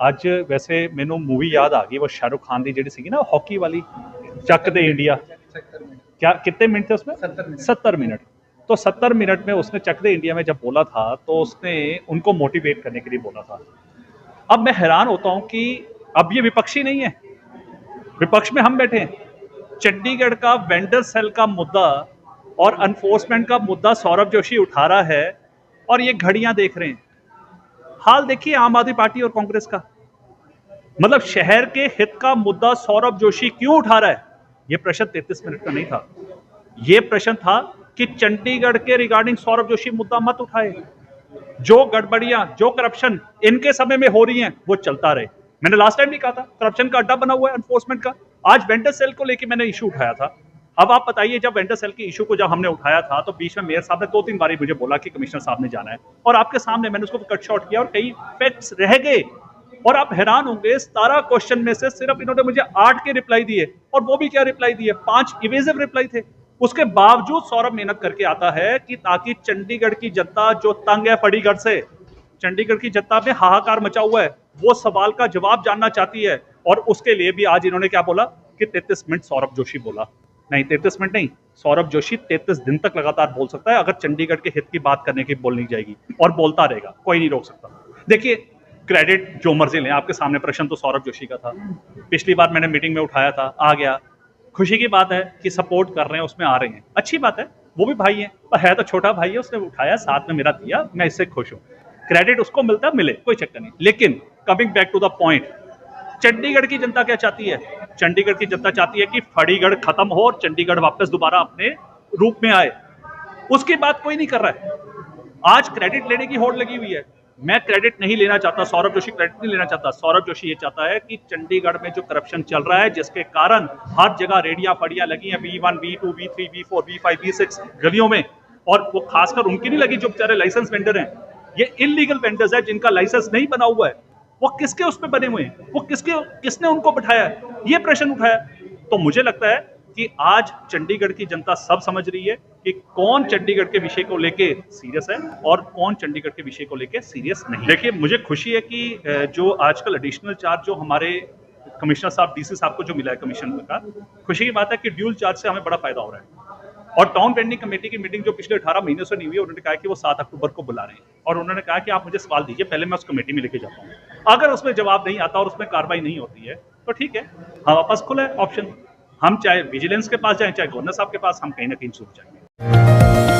ਅੱਜ ਵੈਸੇ ਮੈਨੂੰ मूवी याद आ गई वो शाहरुख खान की जी सी ना हॉकी वाली चक दे इंडिया क्या कितने मिनट थे उसमें 70 मिनट। तो 70 मिनट में उसने चक दे इंडिया में जब बोला था तो उसने उनको मोटिवेट करने के लिए बोला था। अब मैं हैरान होता हूं कि अब ये विपक्षी नहीं है, विपक्ष में हम बैठे हैं। चंडीगढ़ का वेंडर सेल का मुद्दा और एनफोर्समेंट का मुद्दा सौरभ जोशी उठा रहा है और ये घड़ियां देख रहे हैं। हाल देखिए आम आदमी पार्टी और कांग्रेस का, मतलब शहर के हित का मुद्दा सौरभ जोशी क्यों उठा रहा है। यह प्रश्न 33 मिनट का नहीं था, यह प्रश्न था कि चंडीगढ़ के रिगार्डिंग सौरभ जोशी मुद्दा मत उठाए। जो गड़बड़ियां जो करप्शन इनके समय में हो रही हैं वो चलता रहे। मैंने लास्ट टाइम भी कहा था करप्शन का अड्डा बना हुआ है एनफोर्समेंट का। आज वेंडर सेल को लेकर मैंने इशू उठाया था। अब आप बताइए जब वेंडर सेल के इशू को जब हमने उठाया था तो बीच में मेयर साहब ने 2-3 बार मुझे बोला कि कमिश्नर साहब ने जाना है और आपके सामने मैंने उसको कट शॉर्ट किया और कई फैक्ट्स रह गए। और आप हैरान होंगे 17 क्वेश्चन में से सिर्फ इन्होंने मुझे 8 के रिप्लाई दिए और वो भी क्या रिप्लाई दिए, 5 इवेजिव रिप्लाई थे। उसके बावजूद सौरभ मेहनत करके आता है कि ताकि चंडीगढ़ की जनता जो तंग है फड़ीगढ़ से, चंडीगढ़ की जनता में हाहाकार मचा हुआ है, वो सवाल का जवाब जानना चाहती है। और उसके लिए भी आज इन्होंने क्या बोला कि 33 मिनट सौरभ जोशी बोला। नहीं 33 मिनट नहीं, सौरभ जोशी 33 दिन तक लगातार बोल सकता है अगर चंडीगढ़ के हित की बात करने की बोलनी जाएगी, और बोलता रहेगा, कोई नहीं रोक सकता। देखिए क्रेडिट जो मर्जी लें, आपके सामने प्रश्न तो सौरभ जोशी का था, पिछली बार मैंने मीटिंग में उठाया था, आ गया। खुशी की बात है कि सपोर्ट कर रहे हैं, उसमें आ रहे हैं, अच्छी बात है, वो भी भाई है, पर है तो छोटा भाई है, उसने उठाया, साथ में मेरा दिया, मैं इससे खुश हूं। क्रेडिट उसको मिलता मिले, कोई चक्कर नहीं। लेकिन coming back to the point, Chandigarh की जनता क्या चाहती है? चंडीगढ़ की जनता चाहती है कि फड़ीगढ़ खत्म हो और चंडीगढ़ वापस दोबारा अपने रूप में आए। उसकी बात कोई नहीं कर रहा है। आज क्रेडिट लेने की होड़ लगी हुई है। मैं क्रेडिट नहीं लेना चाहता, सौरभ जोशी क्रेडिट नहीं लेना चाहता। सौरभ जोशी ये चाहता है कि चंडीगढ़ में जो करप्शन चल रहा है, जिसके कारण हर जगह रेडियां फड़ियां लगी हैं V1 V2 V3 V4 V5 V6 गलियों में, और वो खासकर उनकी नहीं लगी जो बेचारे लाइसेंस वेंडर हैं। ये इलीगल वेंडर्स है जिनका लाइसेंस नहीं बना हुआ है, वो किसके उस पे बने हुए हैं, वो किसने उनको बिठाया है, ये प्रश्न उठाया। तो मुझे लगता है कि आज चंडीगढ़ की जनता सब समझ रही है कि कौन चंडीगढ़ के विषय को लेके सीरियस है और कौन चंडीगढ़ के विषय को लेके सीरियस नहीं। देखिए मुझे खुशी है कि जो आजकल एडिशनल चार्ज जो हमारे कमिश्नर साहब डीसी साहब को जो मिला है कमीशन का, खुशी की बात है कि ड्यूल चार्ज से हमें बड़ा फायदा हो रहा है। और टाउन पेंडिंग कमेटी की मीटिंग जो पिछले 18 महीनों से नहीं हुई, उन्होंने कहा कि वो 7 अक्टूबर को बुला रहे हैं, और उन्होंने कहा कि आप मुझे सवाल दीजिए, पहले मैं उस कमेटी में लेके जाता हूँ। अगर उसमें जवाब नहीं आता और उसमें कार्रवाई नहीं होती है तो ठीक है, हमारे पास खुला है ऑप्शन, हम चाहे विजिलेंस के पास जाएं, चाहे गवर्नर साहब के पास, हम कहीं ना कहीं छूट जाएंगे।